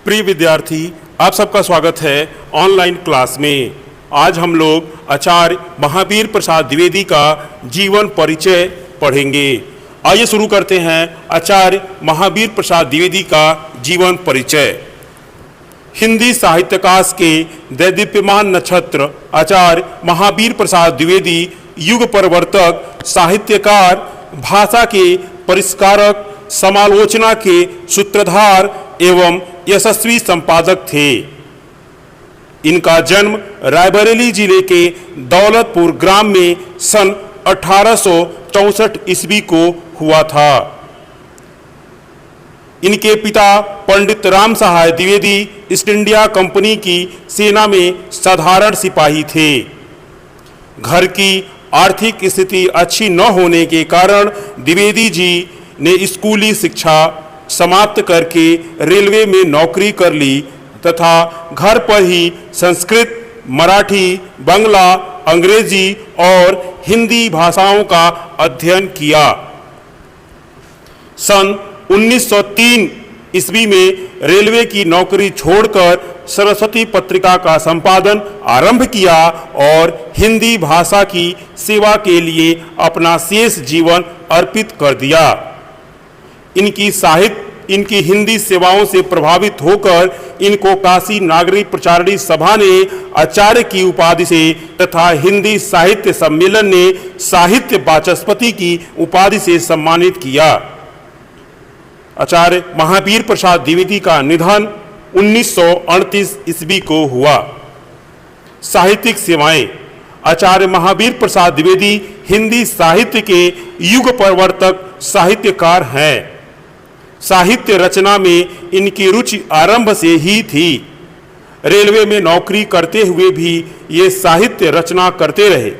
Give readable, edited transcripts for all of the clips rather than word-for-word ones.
प्रिय विद्यार्थी, आप सबका स्वागत है ऑनलाइन क्लास में। आज हम लोग आचार्य महावीर प्रसाद द्विवेदी का जीवन परिचय पढ़ेंगे। आइए शुरू करते हैं आचार्य महावीर प्रसाद द्विवेदी का जीवन परिचय। हिंदी साहित्याकाश के दैदीप्यमान नक्षत्र आचार्य महावीर प्रसाद द्विवेदी युग परिवर्तक, साहित्यकार, भाषा के परिष्कारक, समालोचना के सूत्रधार एवं यशस्वी संपादक थे। इनका जन्म रायबरेली जिले के दौलतपुर ग्राम में सन 1864 ईस्वी को हुआ था। इनके पिता पंडित राम सहाय द्विवेदी ईस्ट इंडिया कंपनी की सेना में साधारण सिपाही थे। घर की आर्थिक स्थिति अच्छी न होने के कारण द्विवेदी जी ने स्कूली शिक्षा समाप्त करके रेलवे में नौकरी कर ली तथा घर पर ही संस्कृत, मराठी, बांग्ला, अंग्रेजी और हिंदी भाषाओं का अध्ययन किया। सन 1903 ईस्वी में रेलवे की नौकरी छोड़कर सरस्वती पत्रिका का संपादन आरंभ किया और हिंदी भाषा की सेवा के लिए अपना शेष जीवन अर्पित कर दिया। इनकी हिंदी सेवाओं से प्रभावित होकर इनको काशी नागरिक प्रचारणी सभा ने आचार्य की उपाधि से तथा हिंदी साहित्य सम्मेलन ने साहित्य वाचस्पति की उपाधि से सम्मानित किया। आचार्य महावीर प्रसाद द्विवेदी का निधन 1938 ईस्वी को हुआ। साहित्यिक सेवाएं। आचार्य महावीर प्रसाद द्विवेदी हिंदी साहित्य के युग परिवर्तक साहित्यकार हैं। साहित्य रचना में इनकी रुचि आरंभ से ही थी। रेलवे में नौकरी करते हुए भी ये साहित्य रचना करते रहे,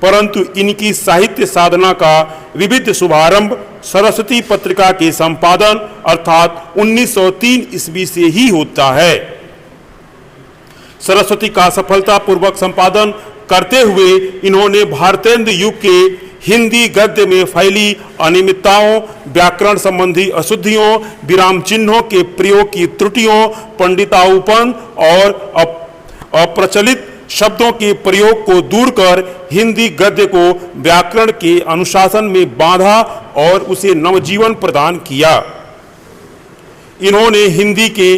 परंतु इनकी साहित्य साधना का विविध शुभारंभ सरस्वती पत्रिका के संपादन अर्थात 1903 ईस्वी से ही होता है। सरस्वती का सफलतापूर्वक संपादन करते हुए इन्होंने भारतेंद्र युग के हिंदी गद्य में फैली अनियमितताओं, व्याकरण संबंधी अशुद्धियों, विराम चिन्हों के प्रयोग की त्रुटियों, पंडिताऊपन और अप्रचलित शब्दों के प्रयोग को दूर कर हिंदी गद्य को व्याकरण के अनुशासन में बांधा और उसे नवजीवन प्रदान किया। इन्होंने हिंदी के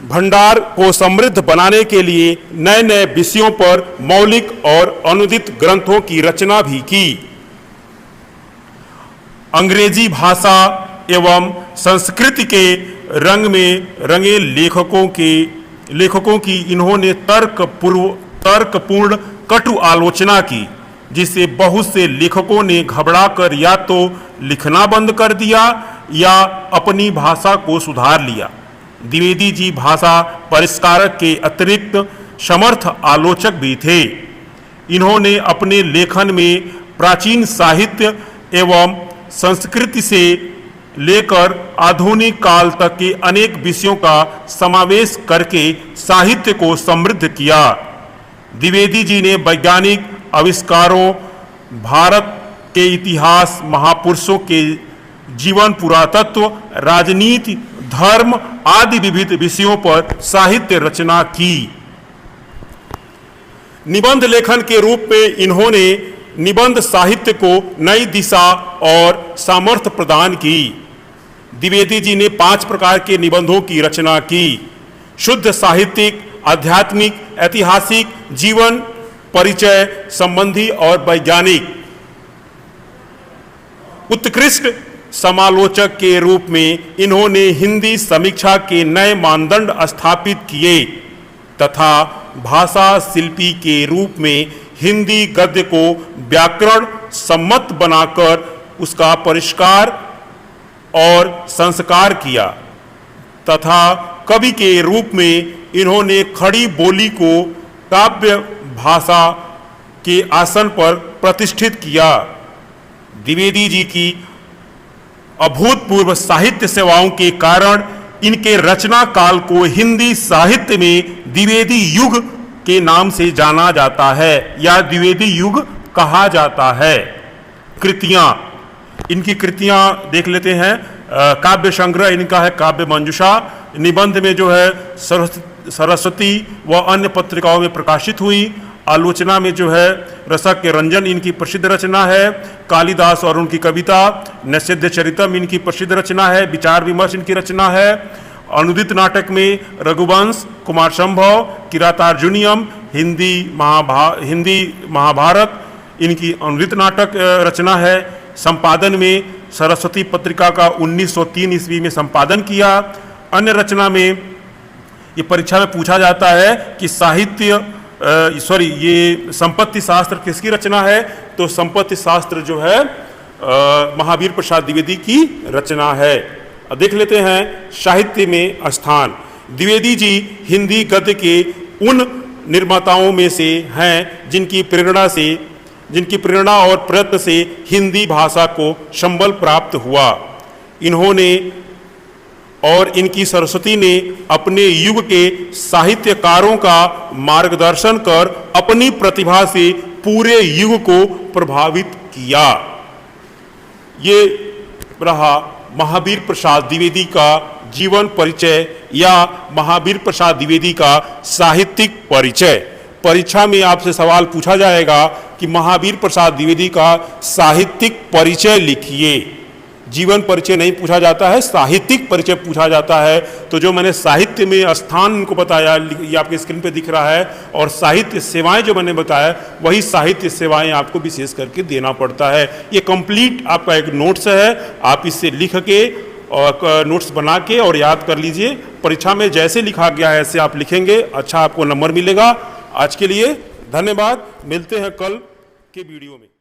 भंडार को समृद्ध बनाने के लिए नए नए विषयों पर मौलिक और अनुदित ग्रंथों की रचना भी की। अंग्रेजी भाषा एवं संस्कृति के रंग में रंगे लेखकों की इन्होंने तर्कपूर्ण कटु आलोचना की, जिससे बहुत से लेखकों ने घबराकर या तो लिखना बंद कर दिया या अपनी भाषा को सुधार लिया। द्विवेदी जी भाषा परिष्कारक के अतिरिक्त समर्थ आलोचक भी थे। इन्होंने अपने लेखन में प्राचीन साहित्य एवं संस्कृति से लेकर आधुनिक काल तक के अनेक विषयों का समावेश करके साहित्य को समृद्ध किया। द्विवेदी जी ने वैज्ञानिक आविष्कारों, भारत के इतिहास, महापुरुषों के जीवन, पुरातत्व, राजनीति, धर्म आदि विविध विषयों पर साहित्य रचना की। निबंध लेखन के रूप में इन्होंने निबंध साहित्य को नई दिशा और सामर्थ्य प्रदान की। द्विवेदी जी ने 5 प्रकार के निबंधों की रचना की: शुद्ध साहित्यिक, आध्यात्मिक, ऐतिहासिक, जीवन परिचय संबंधी और वैज्ञानिक। उत्कृष्ट समालोचक के रूप में इन्होंने हिंदी समीक्षा के नए मानदंड स्थापित किए तथा भाषा शिल्पी के रूप में हिंदी गद्य को व्याकरण सम्मत बनाकर उसका परिष्कार और संस्कार किया तथा कवि के रूप में इन्होंने खड़ी बोली को काव्य भाषा के आसन पर प्रतिष्ठित किया। द्विवेदी जी की अभूतपूर्व साहित्य सेवाओं के कारण इनके रचना काल को हिंदी साहित्य में द्विवेदी युग के नाम से जाना जाता है या द्विवेदी युग कहा जाता है। कृतियां, इनकी कृतियां देख लेते हैं। काव्य संग्रह इनका है काव्य मंजूषा। निबंध में जो है सरस्वती व अन्य पत्रिकाओं में प्रकाशित हुई। आलोचना में जो है रसक के रंजन इनकी प्रसिद्ध रचना है। कालिदास और उनकी कविता, नैषधीय चरितम इनकी प्रसिद्ध रचना है। विचार विमर्श इनकी रचना है। अनुदित नाटक में रघुवंश, कुमार संभव, किरातार्जुनीयम, हिंदी महाभारत इनकी अनुदित नाटक रचना है। संपादन में सरस्वती पत्रिका का 1903 ईस्वी में संपादन किया। अन्य रचना में ये परीक्षा में पूछा जाता है कि ये संपत्ति शास्त्र किसकी रचना है, तो संपत्ति शास्त्र जो है महावीर प्रसाद द्विवेदी की रचना है। अब देख लेते हैं साहित्य में स्थान। द्विवेदी जी हिंदी गद्य के उन निर्माताओं में से हैं जिनकी प्रेरणा और प्रयत्न से हिंदी भाषा को संबल प्राप्त हुआ। इन्होंने और इनकी सरस्वती ने अपने युग के साहित्यकारों का मार्गदर्शन कर अपनी प्रतिभा से पूरे युग को प्रभावित किया। ये रहा महावीर प्रसाद द्विवेदी का जीवन परिचय या महावीर प्रसाद द्विवेदी का साहित्यिक परिचय। परीक्षा में आपसे सवाल पूछा जाएगा कि महावीर प्रसाद द्विवेदी का साहित्यिक परिचय लिखिए। जीवन परिचय नहीं पूछा जाता है, साहित्यिक परिचय पूछा जाता है। तो जो मैंने साहित्य में स्थान इनको बताया, ये आपके स्क्रीन पे दिख रहा है, और साहित्य सेवाएं जो मैंने बताया वही साहित्य सेवाएं आपको विशेष करके देना पड़ता है। ये कंप्लीट आपका एक नोट्स है, आप इससे लिख के और नोट्स बना के और याद कर लीजिए। परीक्षा में जैसे लिखा गया है ऐसे आप लिखेंगे, अच्छा आपको नंबर मिलेगा। आज के लिए धन्यवाद, मिलते हैं कल के वीडियो में।